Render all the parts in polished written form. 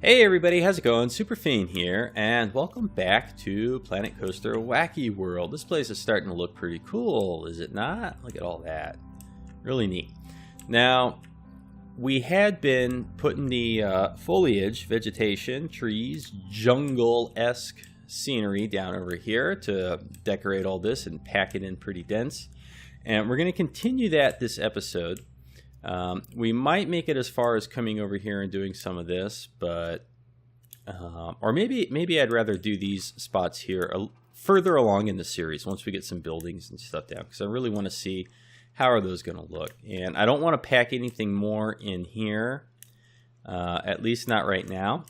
Hey everybody, how's it going? Superfiend here, and welcome back to Planet Coaster Wacky World. This place is starting to look pretty cool, is it not? Look at all that. Really neat. Now, we had been putting the foliage, vegetation, trees, jungle-esque scenery down over here to decorate all this and pack it in pretty dense. And we're going to continue that this episode. We might make it as far as coming over here and doing some of this, but or maybe I'd rather do these spots here further along in the series once we get some buildings and stuff down, because I really want to see how are those going to look. And I don't want to pack anything more in here, at least not right now.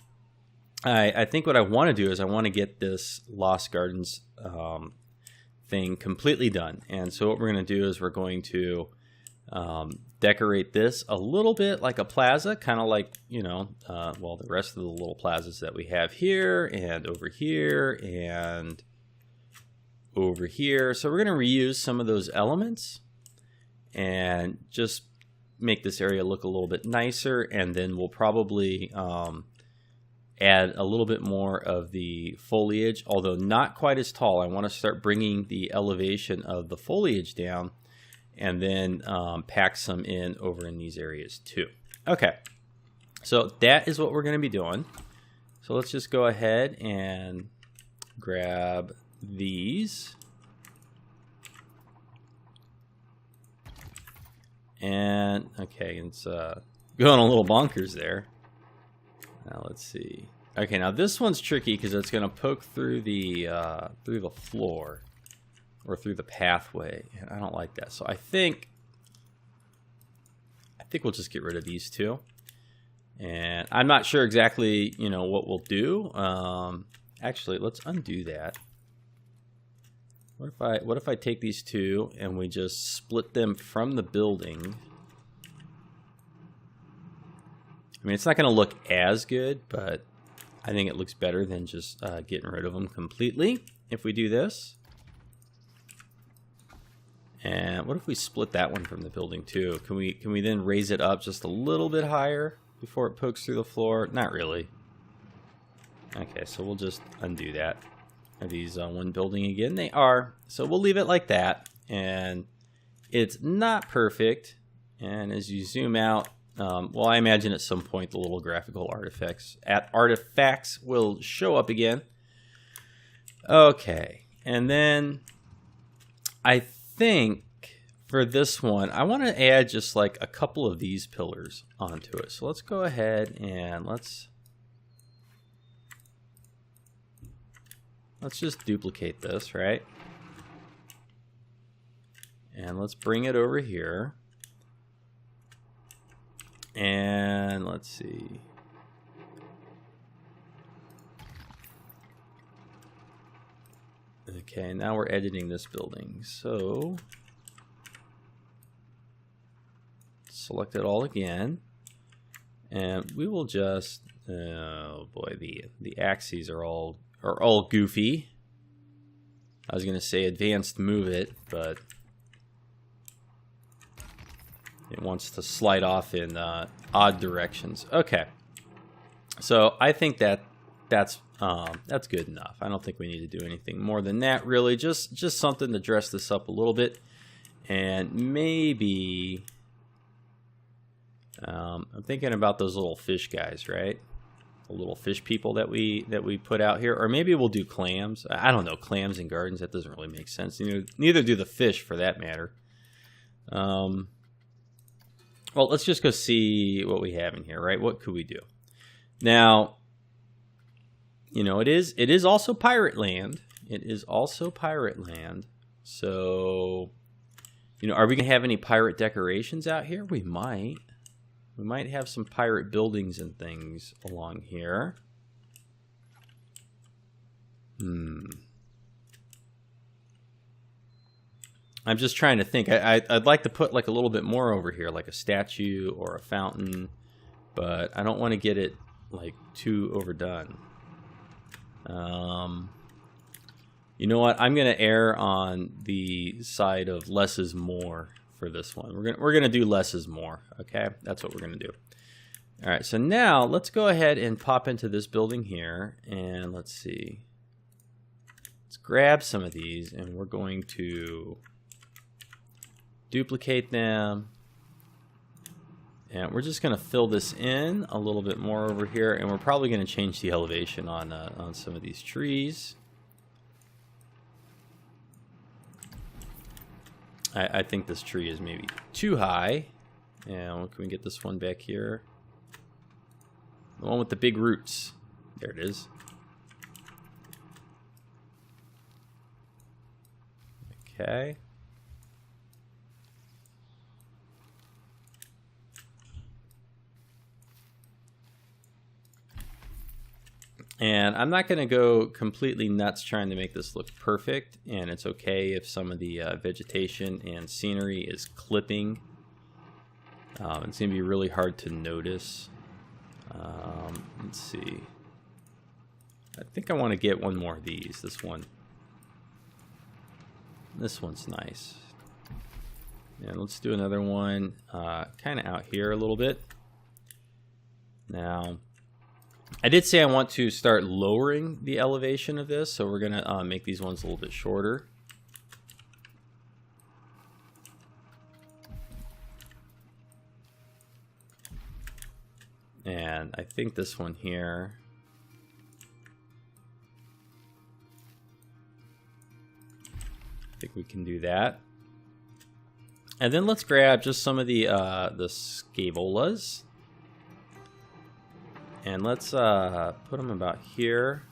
I think what I want to do is I want to get this Lost Gardens thing completely done. And so what we're going to do is we're going to decorate this a little bit like a plaza, kind of like, you know, well, the rest of the little plazas that we have here and over here and over here. So we're going to reuse some of those elements and just make this area look a little bit nicer. And then we'll probably add a little bit more of the foliage, although not quite as tall. I want to start bringing the elevation of the foliage down, and then pack some in over in these areas too. Okay, so that is what we're going to be doing. So let's just go ahead and grab these. And, okay, it's going a little bonkers there. Now let's see. Okay, now this one's tricky because it's going to poke through the floor. Or through the pathway, and I don't like that. So I think we'll just get rid of these two. And I'm not sure exactly, you know, what we'll do. Actually, let's undo that. What if I take these two and we just split them from the building? I mean, it's not going to look as good, but I think it looks better than just getting rid of them completely if we do this. And what if we split that one from the building too? Can we then raise it up just a little bit higher before it pokes through the floor? Not really. Okay, so we'll just undo that. Are these one building again? They are. So we'll leave it like that. And it's not perfect. And as you zoom out, well, I imagine at some point the little graphical artifacts will show up again. Okay, and then I think for this one, I want to add just like a couple of these pillars onto it. So let's go ahead and let's just duplicate this, right? And let's bring it over here. And let's see. Okay, now we're editing this building. So select it all again, and we will just, oh boy, the axes are all goofy. I was gonna say advanced move it, but it wants to slide off in odd directions. Okay, so I think that's good enough. I don't think we need to do anything more than that, really. Just something to dress this up a little bit. And maybe I'm thinking about those little fish guys, right? The little fish people that we put out here. Or maybe we'll do clams. I don't know, clams and gardens, that doesn't really make sense. Neither do the fish for that matter. Well, let's just go see what we have in here, right? What could we do? Now, you know, it is also pirate land. It is also pirate land. So, you know, are we going to have any pirate decorations out here? We might. We might have some pirate buildings and things along here. I'm just trying to think. I'd like to put like a little bit more over here, like a statue or a fountain, but I don't want to get it like too overdone. You know what? I'm going to err on the side of less is more for this one. We're gonna do less is more. Okay, that's what we're gonna do. All right, so now let's go ahead and pop into this building here, and let's see. Let's grab some of these, and we're going to duplicate them. And we're just going to fill this in a little bit more over here, and we're probably going to change the elevation on some of these trees. I think this tree is maybe too high. And can we get this one back here? The one with the big roots. There it is. Okay. And I'm not going to go completely nuts trying to make this look perfect. And it's okay if some of the vegetation and scenery is clipping. It's going to be really hard to notice. Let's see. I think I want to get one more of these. This one. This one's nice. And let's do another one kind of out here a little bit. Now, I did say I want to start lowering the elevation of this, so we're going to make these ones a little bit shorter. And I think this one here, I think we can do that. And then let's grab just some of the scaevolas. And let's put them about here.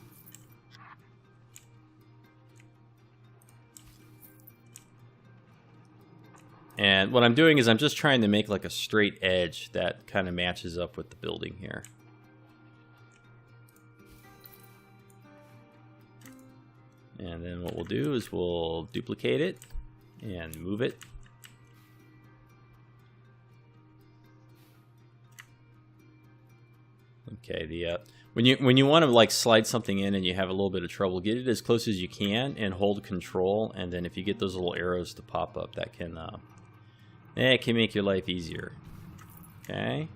And what I'm doing is I'm just trying to make like a straight edge that kind of matches up with the building here. And then what we'll do is we'll duplicate it and move it. Okay, when you want to like slide something in and you have a little bit of trouble, get it as close as you can and hold Control, and then if you get those little arrows to pop up, that can it can make your life easier. Okay.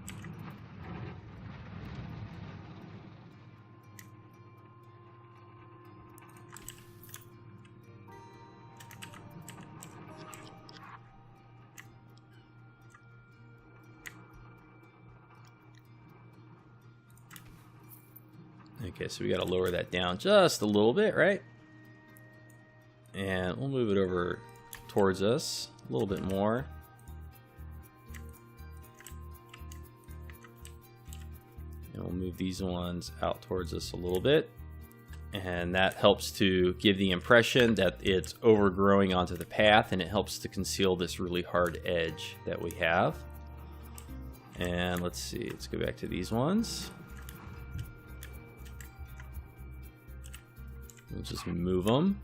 Okay, so we got to lower that down just a little bit, right? And we'll move it over towards us a little bit more. And we'll move these ones out towards us a little bit. And that helps to give the impression that it's overgrowing onto the path, and it helps to conceal this really hard edge that we have. And let's see, let's go back to these ones. We'll just move them.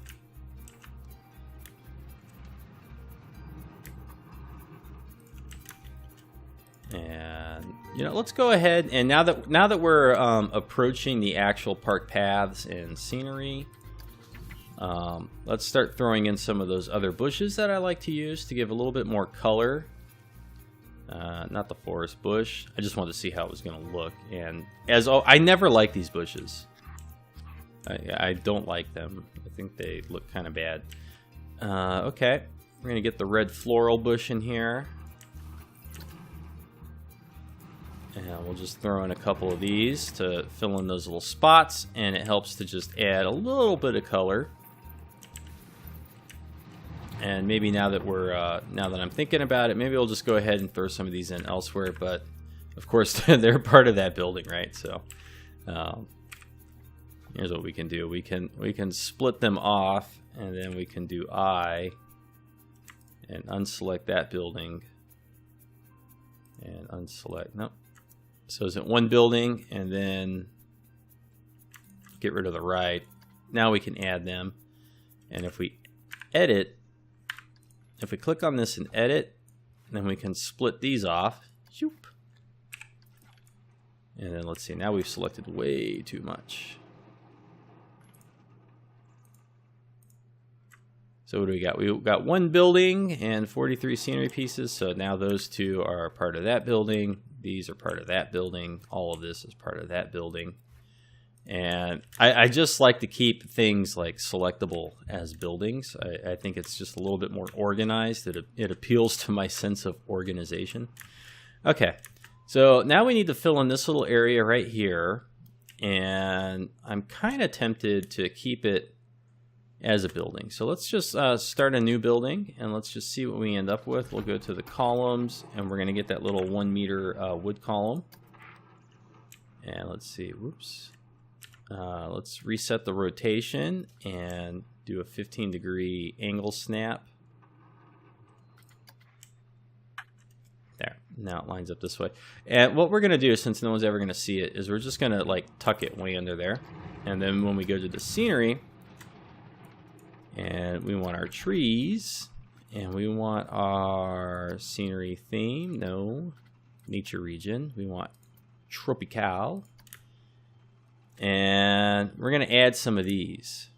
And let's go ahead, and now that we're approaching the actual park paths and scenery, let's start throwing in some of those other bushes that I like to use to give a little bit more color. Not the forest bush. I just wanted to see how it was going to look. And I never like these bushes. I don't like them. I think they look kind of bad. Okay, we're going to get the red floral bush in here. And we'll just throw in a couple of these to fill in those little spots, and it helps to just add a little bit of color. And maybe now that I'm thinking about it, maybe we'll just go ahead and throw some of these in elsewhere. But of course, they're part of that building, right? So here's what we can do. We can split them off, and then we can do I and unselect that building and unselect. Nope. So is it one building, and then get rid of the right. Now we can add them. And if we edit, if we click on this and edit, then we can split these off. Shoop. And then let's see, now we've selected way too much. So what do we got? We've got one building and 43 scenery pieces. So now those two are part of that building. These are part of that building. All of this is part of that building. And I just like to keep things like selectable as buildings. I think it's just a little bit more organized. It appeals to my sense of organization. Okay, so now we need to fill in this little area right here. And I'm kind of tempted to keep it as a building. So let's just start a new building, and let's just see what we end up with. We'll go to the columns, and we're going to get that little 1 meter wood column. And let's see, whoops. Let's reset the rotation and do a 15-degree angle snap. There, now it lines up this way. And what we're going to do, since no one's ever going to see it, is we're just going to like tuck it way under there. And then when we go to the scenery, and we want our trees, and we want our scenery theme, no, nature region, we want tropical. And we're going to add some of these.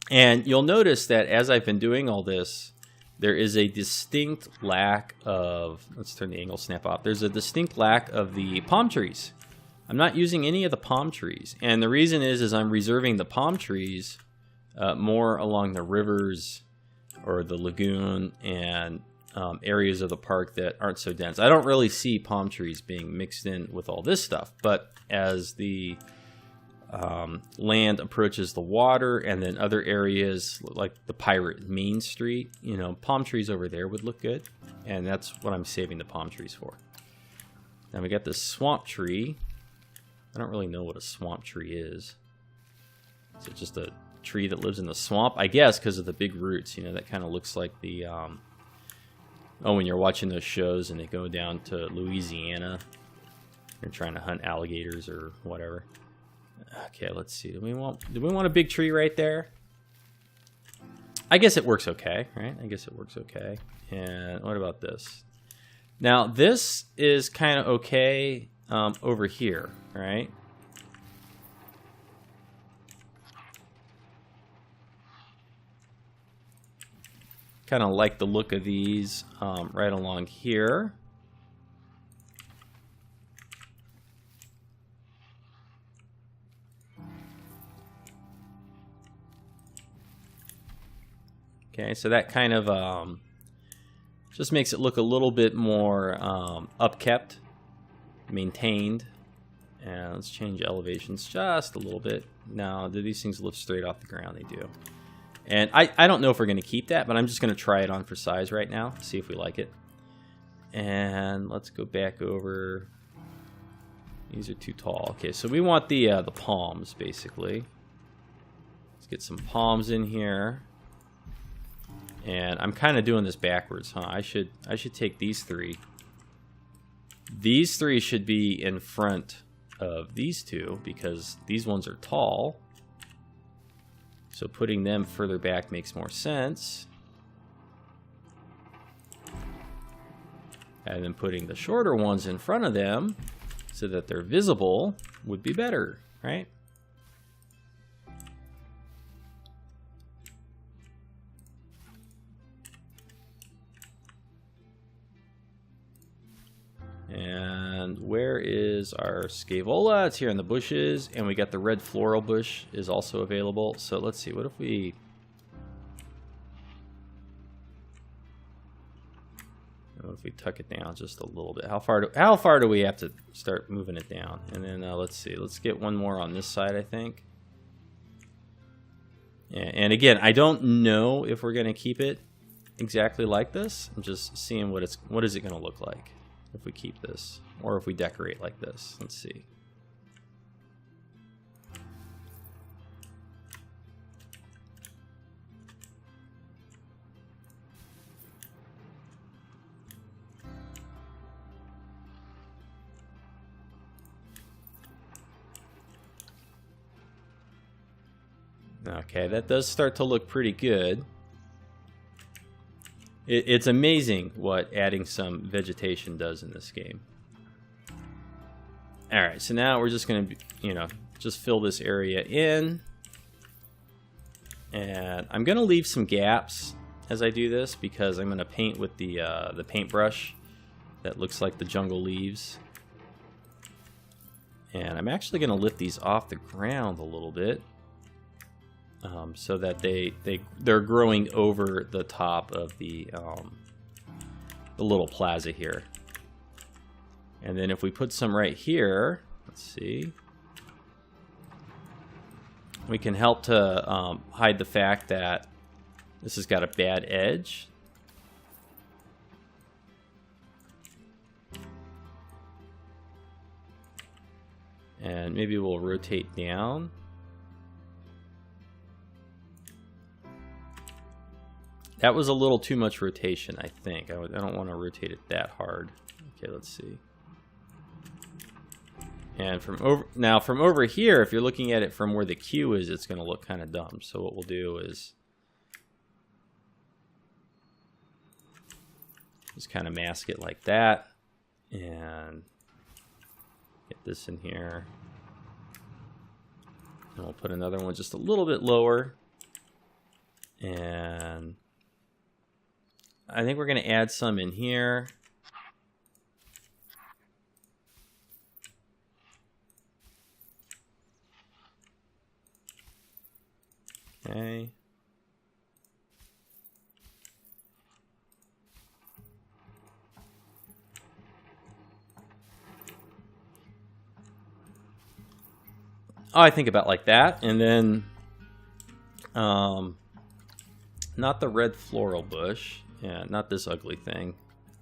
And you'll notice that as I've been doing all this, there is a distinct lack of, let's turn the angle snap off. There's a distinct lack of the palm trees. I'm not using any of the palm trees. And the reason is I'm reserving the palm trees more along the rivers or the lagoon and areas of the park that aren't so dense. I don't really see palm trees being mixed in with all this stuff. But as the land approaches the water, and then other areas like the Pirate Main Street, you know, palm trees over there would look good, and that's what I'm saving the palm trees for. Now we got this swamp tree. I don't really know what a swamp tree is. Is it just a tree that lives in the swamp? I guess because of the big roots, you know, that kind of looks like the when you're watching those shows and they go down to Louisiana, they're trying to hunt alligators or whatever. Okay, let's see. Do we want a big tree right there? I guess it works okay, right? I guess it works okay. And what about this? Now, this is kind of okay over here, right? Kind of like the look of these right along here. Okay, so that kind of just makes it look a little bit more upkept, maintained. And let's change elevations just a little bit. Now, do these things lift straight off the ground? They do. And I don't know if we're going to keep that, but I'm just going to try it on for size right now, see if we like it. And let's go back over. These are too tall. Okay, so we want the palms, basically. Let's get some palms in here. And I'm kind of doing this backwards, huh? I should take these three. These three should be in front of these two because these ones are tall. So putting them further back makes more sense. And then putting the shorter ones in front of them so that they're visible would be better, right? And where is our scaevola? It's here in the bushes, and we got the red floral bush is also available. So let's see, what if we tuck it down just a little bit? How far do we have to start moving it down? And then let's see, let's get one more on this side, I think. And again, I don't know if we're going to keep it exactly like this. I'm just seeing what is it going to look like if we keep this, or if we decorate like this. Let's see. Okay, that does start to look pretty good. It's amazing what adding some vegetation does in this game. All right, so now we're just going to, just fill this area in. And I'm going to leave some gaps as I do this because I'm going to paint with the paintbrush. that looks like the jungle leaves. And I'm actually going to lift these off the ground a little bit, so that they're growing over the top of the little plaza here. And then if we put some right here, let's see, we can help to hide the fact that this has got a bad edge. And maybe we'll rotate down. That was a little too much rotation, I think. I don't want to rotate it that hard. Okay, let's see. And from over here, if you're looking at it from where the Q is, it's going to look kind of dumb. So what we'll do is just kind of mask it like that, and get this in here. And we'll put another one just a little bit lower. And I think we're going to add some in here. Okay. Oh, I think about like that, and then not the red floral bush, yeah, not this ugly thing.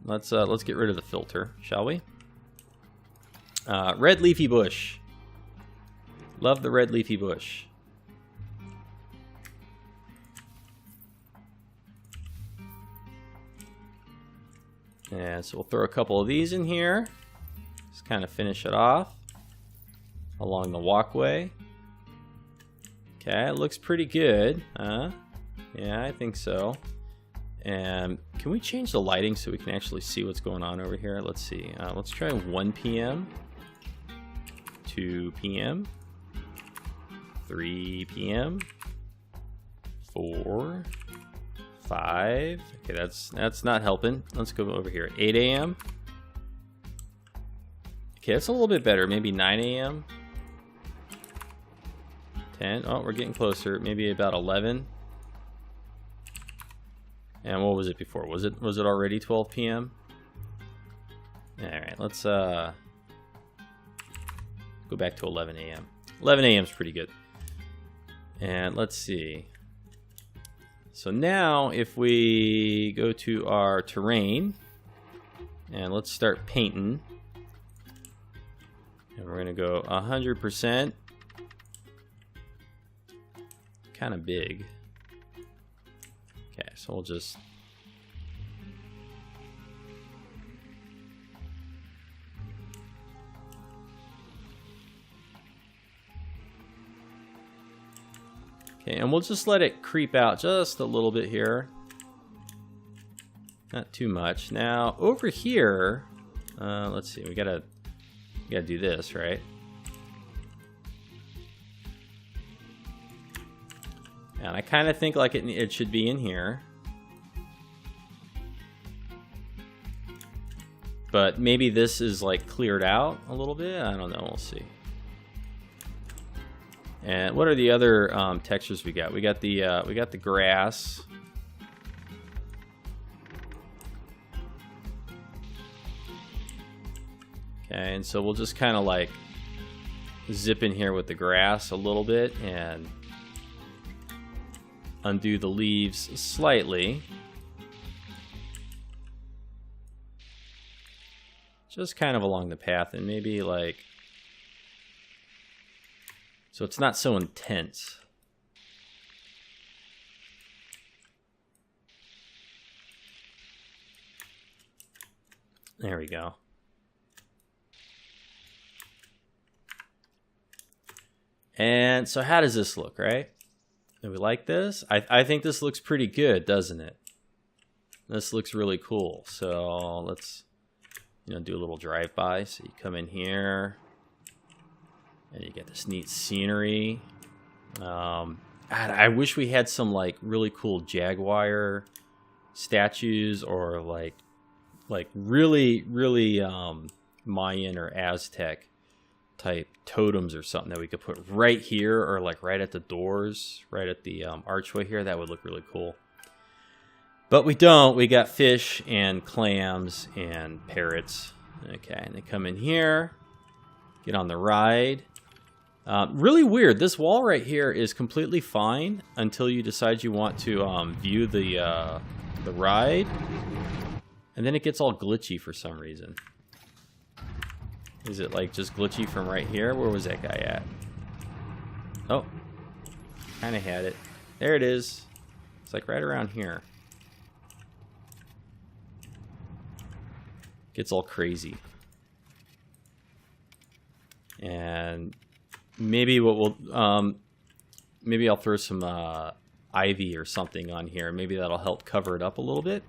Let's get rid of the filter, shall we? Red leafy bush. Love the red leafy bush. And so we'll throw a couple of these in here. Just kind of finish it off along the walkway. Okay, it looks pretty good. Yeah, I think so. And can we change the lighting so we can actually see what's going on over here? Let's see. Let's try 1 p.m. 2 p.m. 3 p.m. 4 5. Okay, that's not helping. Let's go over here. 8 a.m. Okay, that's a little bit better. Maybe 9 a.m. 10. Oh, we're getting closer. Maybe about 11. And what was it before? Was it already 12 p.m.? All right, let's go back to 11 a.m. 11 a.m. is pretty good. And let's see. So now if we go to our terrain and let's start painting, and we're gonna go 100%, kind of big. Okay, so we'll just and we'll just let it creep out just a little bit here. Not too much. Now, over here, let's see, we gotta do this, right? And I kind of think like it should be in here. But maybe this is like cleared out a little bit. I don't know, we'll see. And what are the other textures we got? We got the grass. Okay, and so we'll just kind of like zip in here with the grass a little bit and undo the leaves slightly. Just kind of along the path, and maybe like, so it's not so intense. There we go. And so how does this look, right? Do we like this? I think this looks pretty good, doesn't it? This looks really cool. So let's, do a little drive-by. So you come in here, and you get this neat scenery. God, I wish we had some like really cool jaguar statues or like like really, really Mayan or Aztec type totems or something that we could put right here, or like right at the doors, right at the archway here. That would look really cool. But we don't. We got fish and clams and parrots. Okay, and they come in here, get on the ride. Really weird. This wall right here is completely fine until you decide you want to view the ride, and then it gets all glitchy for some reason. Is it like just glitchy from right here? Where was that guy at? Oh, kind of had it. There it is. It's like right around here. Gets all crazy. And maybe what we'll maybe I'll throw some ivy or something on here. Maybe that'll help cover it up a little bit.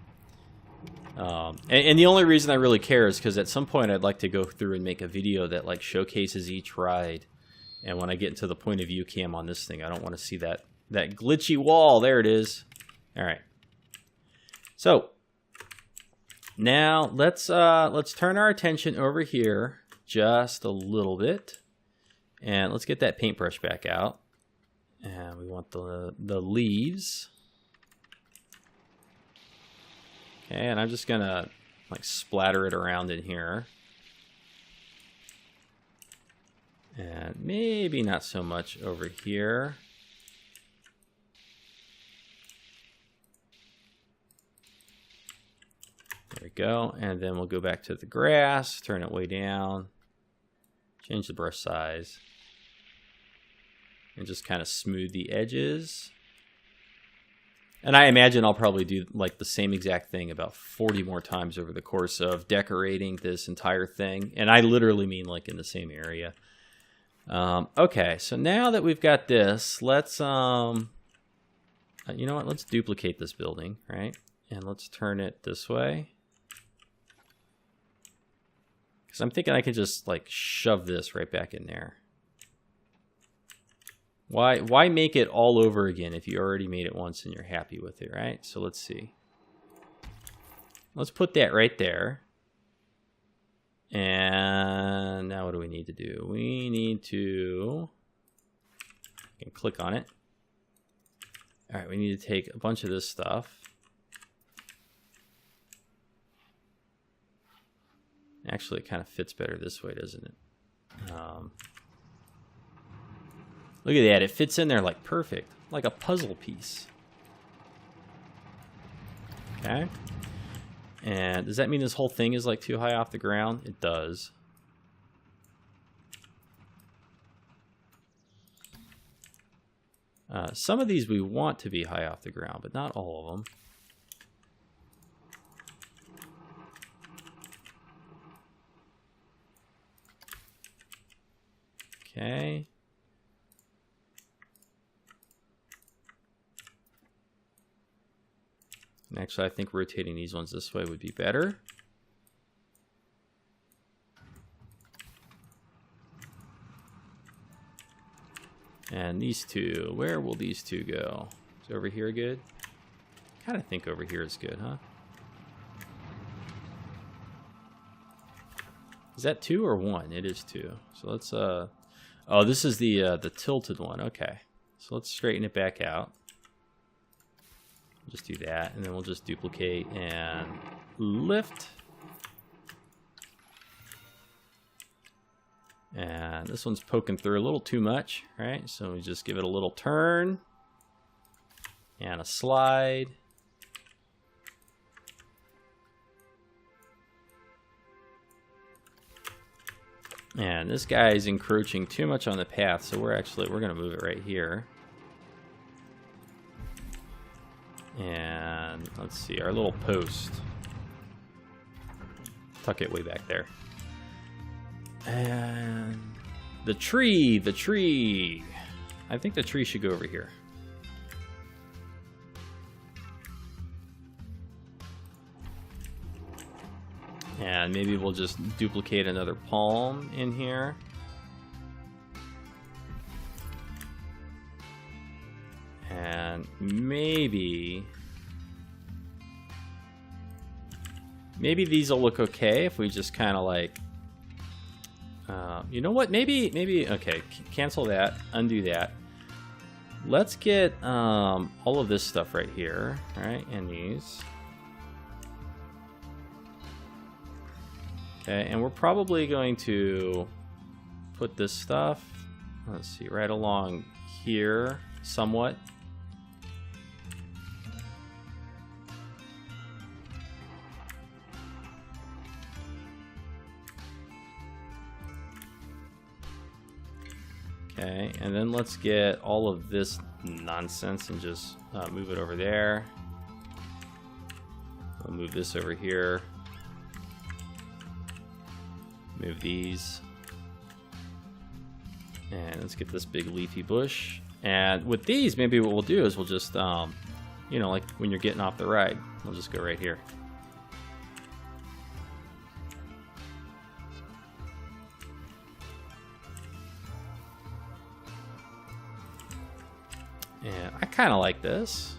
And the only reason I really care is because at some point I'd like to go through and make a video that like showcases each ride. And when I get into the point of view cam on this thing, I don't want to see that glitchy wall. There it is. All right. So now let's turn our attention over here just a little bit, and let's get that paintbrush back out. And we want the leaves. Okay, and I'm just gonna like splatter it around in here. And maybe not so much over here. There we go. And then we'll go back to the grass, turn it way down, change the brush size, and just kind of smooth the edges. And I imagine I'll probably do like the same exact thing about 40 more times over the course of decorating this entire thing. And I literally mean like in the same area. Okay, so now that we've got this, let's, you know what, let's duplicate this building, right? And let's turn it this way. Because I'm thinking I could just like shove this right back in there. Why make it all over again if you already made it once and you're happy with it, right? So let's see. Let's put that right there. And now what do we need to do? We need to click on it. All right, we need to take a bunch of this stuff. Actually, it kind of fits better this way, doesn't it? Look at that. It fits in there like perfect, like a puzzle piece. Okay. And does that mean this whole thing is like too high off the ground? It does. Some of these we want to be high off the ground, but not all of them. Okay. And actually, I think rotating these ones this way would be better. And these two, where will these two go? Is over here good? I kind of think over here is good, huh? Is that 2 or 1? It is 2. So let's, oh, this is the tilted one. Okay. So let's straighten it back out. Just do that, and then we'll just duplicate and lift. And this one's poking through a little too much, right? So we just give it a little turn and a slide. And this guy is encroaching too much on the path, so we're going to move it right here. And let's see, our little post. Tuck it way back there. And the tree. I think the tree should go over here. And maybe we'll just duplicate another palm in here. And maybe maybe these will look okay if we just kind of like, you know what, maybe, okay, cancel that, undo that. Let's get all of this stuff right here, right, and these. Okay, and we're probably going to put this stuff, let's see, right along here somewhat. Okay, and then let's get all of this nonsense and just move it over there. We'll move this over here. Move these. And let's get this big leafy bush. And with these, maybe what we'll do is we'll just, you know, like when you're getting off the ride, we'll just go right here. And I kind of like this.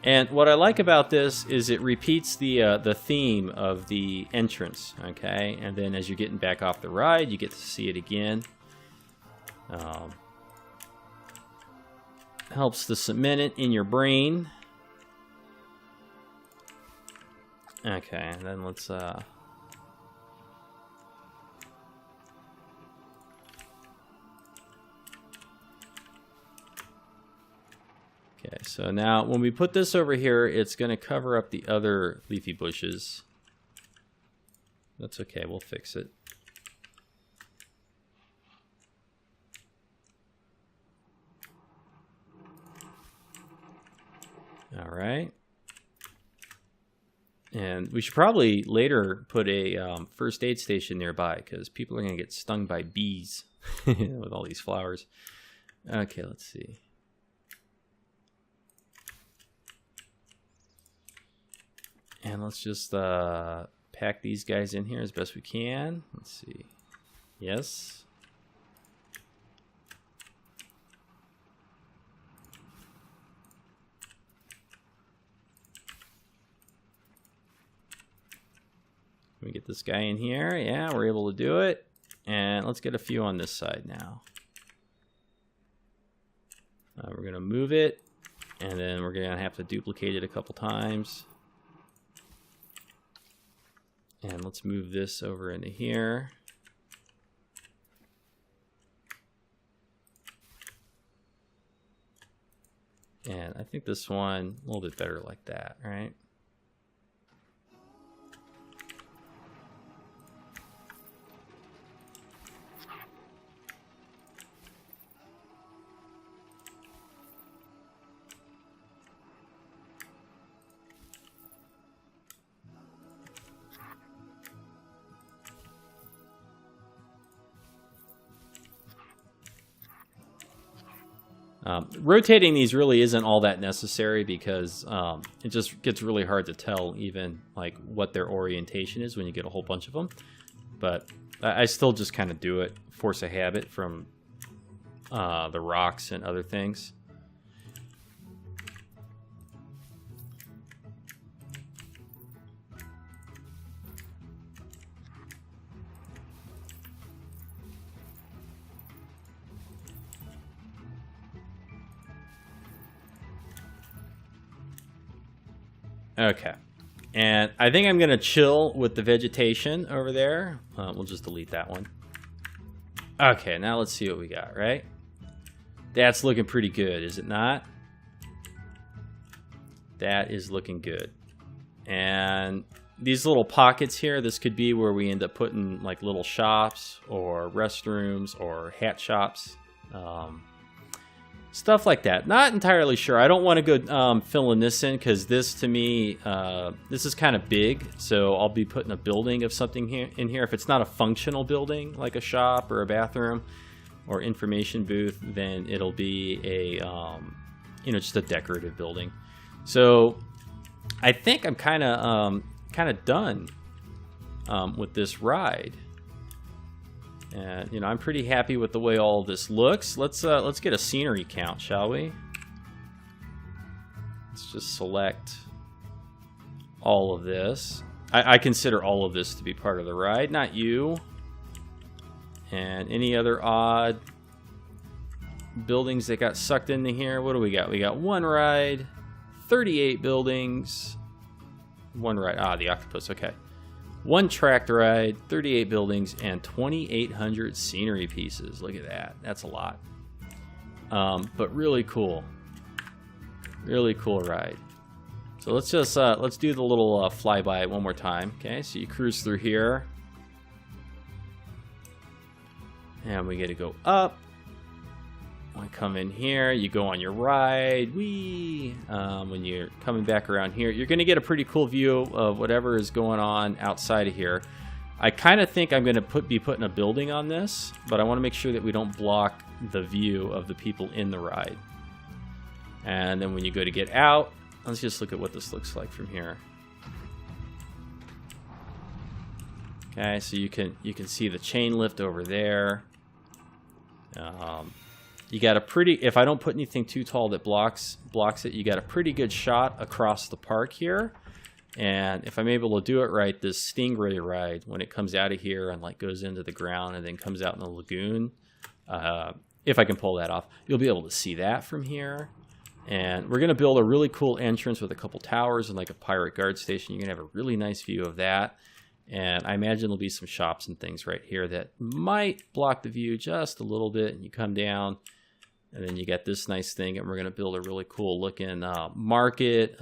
And what I like about this is it repeats the theme of the entrance, okay? And then as you're getting back off the ride, you get to see it again. Helps to cement it in your brain. Okay, and then let's... Okay, so now when we put this over here, it's going to cover up the other leafy bushes. That's okay, we'll fix it. All right. And we should probably later put a first aid station nearby because people are going to get stung by bees with all these flowers. Okay, let's see. And let's just pack these guys in here as best we can. Let's see. Yes. Let me get this guy in here. Yeah, we're able to do it. And let's get a few on this side now. We're going to move it. And then we're going to have to duplicate it a couple times. And let's move this over into here. And I think this one a little bit better like that, right? Rotating these really isn't all that necessary because it just gets really hard to tell even like what their orientation is when you get a whole bunch of them. But I still just kind of do it, force a habit from the rocks and other things. Okay, and I think I'm gonna chill with the vegetation over there. We'll just delete that one. Okay, now let's see what we got, right? That's looking pretty good, is it not? That is looking good. And these little pockets here, this could be where we end up putting like little shops or restrooms or hat shops. Stuff like that. Not entirely sure. I don't want to go filling this in because this to me, this is kind of big. So I'll be putting a building of something here in here. If it's not a functional building like a shop or a bathroom or information booth, then it'll be a, you know, just a decorative building. So I think I'm kind of done with this ride. And you know, I'm pretty happy with the way all of this looks. Let's get a scenery count, shall we? Let's just select all of this. I consider all of this to be part of the ride, not you. And any other odd buildings that got sucked into here. What do we got? We got one ride, 38 buildings. One ride. Ah, the octopus. Okay. One tracked ride, 38 buildings, and 2,800 scenery pieces. Look at that. That's a lot. But really cool. Really cool ride. So let's just let's do the little flyby one more time. Okay, so you cruise through here, and we get to go up. When you come in here, you go on your ride. Whee! When you're coming back around here, you're going to get a pretty cool view of whatever is going on outside of here. I kind of think I'm going to be putting a building on this, but I want to make sure that we don't block the view of the people in the ride. And then when you go to get out, let's just look at what this looks like from here. Okay, so you can see the chain lift over there. You got a pretty, if I don't put anything too tall that blocks it, you got a pretty good shot across the park here. And if I'm able to do it right, this Stingray ride, when it comes out of here and like goes into the ground and then comes out in the lagoon, if I can pull that off, you'll be able to see that from here. And we're going to build a really cool entrance with a couple towers and like a pirate guard station. You're going to have a really nice view of that. And I imagine there'll be some shops and things right here that might block the view just a little bit. And you come down, and then you got this nice thing. And we're going to build a really cool looking market,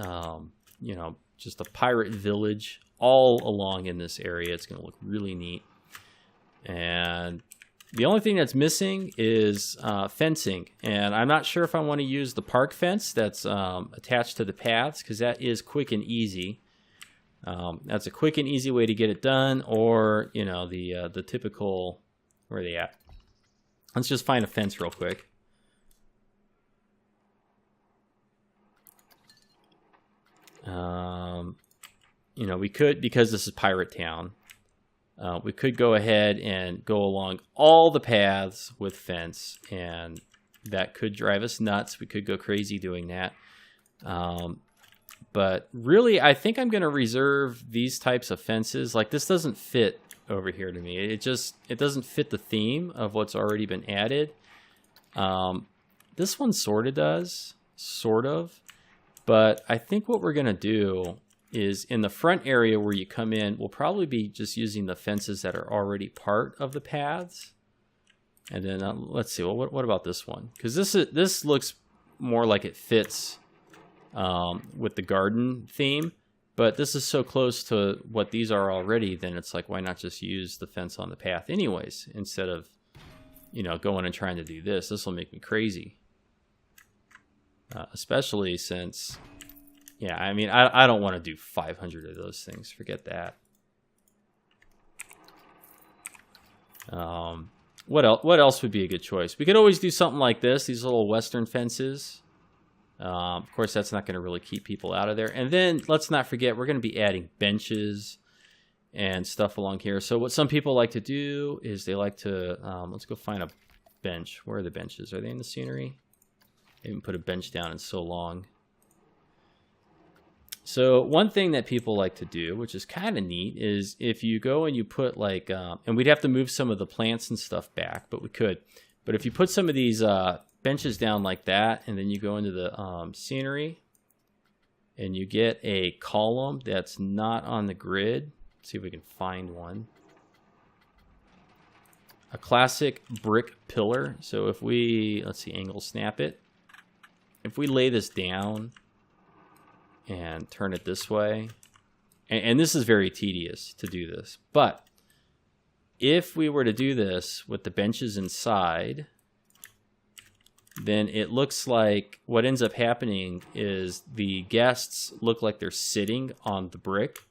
you know, just a pirate village all along in this area. It's going to look really neat. And the only thing that's missing is fencing, and I'm not sure if I want to use the park fence that's attached to the paths, because that is quick and easy. That's a quick and easy way to get it done, or you know the typical. Where are they at? Let's just find a fence real quick. You know, we could, because this is Pirate Town. We could go ahead and go along all the paths with fence, and that could drive us nuts. We could go crazy doing that. But really, I think I'm going to reserve these types of fences. Like, this doesn't fit over here to me. It doesn't fit the theme of what's already been added. This one sort of does, sort of. But I think what we're going to do is in the front area where you come in, we'll probably be just using the fences that are already part of the paths. And then let's see, well, what about this one? Because this looks more like it fits with the garden theme, but this is so close to what these are already, then it's like, why not just use the fence on the path anyways, instead of, you know, going and trying to do this. This will make me crazy. Especially since... Yeah, I mean, I don't want to do 500 of those things. Forget that. What else would be a good choice? We could always do something like this, these little western fences. Of course, that's not going to really keep people out of there. And then, let's not forget, we're going to be adding benches and stuff along here. So what some people like to do is they like to... let's go find a bench. Where are the benches? Are they in the scenery? I haven't put a bench down in so long. So one thing that people like to do, which is kind of neat, is if you go and you put like, and we'd have to move some of the plants and stuff back, but we could. But if you put some of these benches down like that, and then you go into the scenery, and you get a column that's not on the grid. Let's see if we can find one. A classic brick pillar. So if we, let's see, angle snap it. If we lay this down and turn it this way, and this is very tedious to do this, but if we were to do this with the benches inside, then it looks like what ends up happening is the guests look like they're sitting on the brick,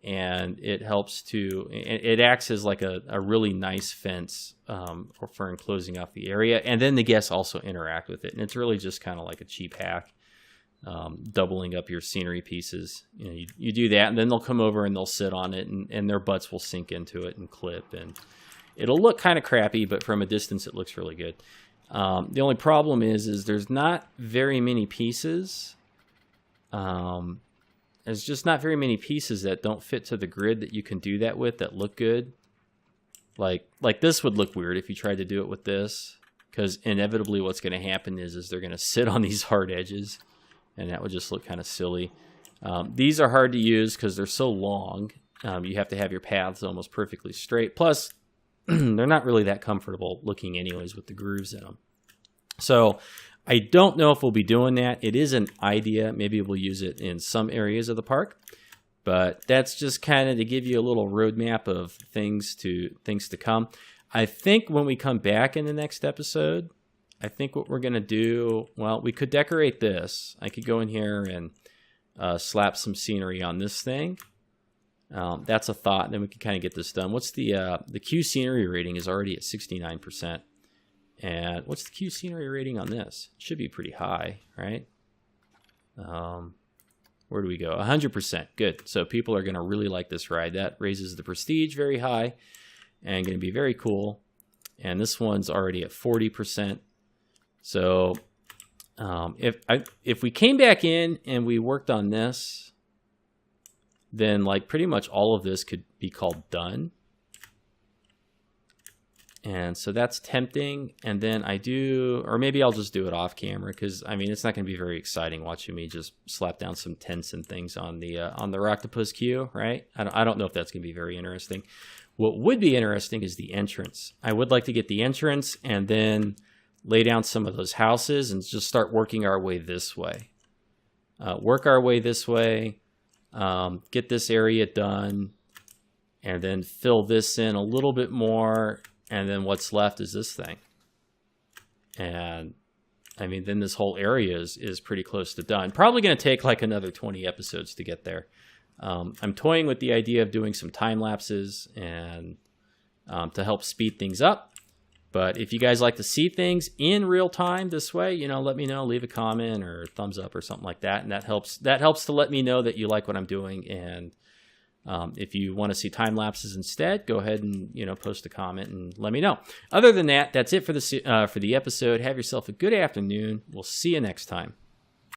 and it helps to, it acts as like a really nice fence for enclosing off the area, and then the guests also interact with it, and it's really just kind of like a cheap hack. Doubling up your scenery pieces. You know, you do that, and then they'll come over and they'll sit on it, and their butts will sink into it and clip, and it'll look kind of crappy, but from a distance it looks really good. The only problem is there's not very many pieces There's just not very many pieces that don't fit to the grid that you can do that with that look good. Like this would look weird if you tried to do it with this, because inevitably what's going to happen is they're going to sit on these hard edges, and that would just look kind of silly. These are hard to use because they're so long. You have to have your paths almost perfectly straight. Plus, they're not really that comfortable looking anyways with the grooves in them. So I don't know if we'll be doing that. It is an idea. Maybe we'll use it in some areas of the park. But that's just kind of to give you a little roadmap of things to come. I think when we come back in the next episode, I think what we're going to do, well, we could decorate this. I could go in here and slap some scenery on this thing. That's a thought. And then we can kind of get this done. What's the Q scenery rating is already at 69%. And what's the Q scenery rating on this? It should be pretty high, right? Where do we go? 100%. Good. So people are going to really like this ride. That raises the prestige very high and going to be very cool. And this one's already at 40%. So if we came back in and we worked on this, then like pretty much all of this could be called done. And so that's tempting. And then or maybe I'll just do it off camera, because I mean it's not going to be very exciting watching me just slap down some tents and things on the Rocktopus queue, right? I don't know if that's going to be very interesting. What would be interesting is the entrance. I would like to get the entrance and then lay down some of those houses and just start working our way this way. Get this area done, and then fill this in a little bit more. And then what's left is this thing. And I mean, then this whole area is pretty close to done. Probably going to take like another 20 episodes to get there. I'm toying with the idea of doing some time lapses and to help speed things up. But if you guys like to see things in real time this way, let me know, leave a comment or thumbs up or something like that. And that helps to let me know that you like what I'm doing. And if you want to see time lapses instead, go ahead and post a comment and let me know. Other than that, that's it for the episode. Have yourself a good afternoon. We'll see you next time.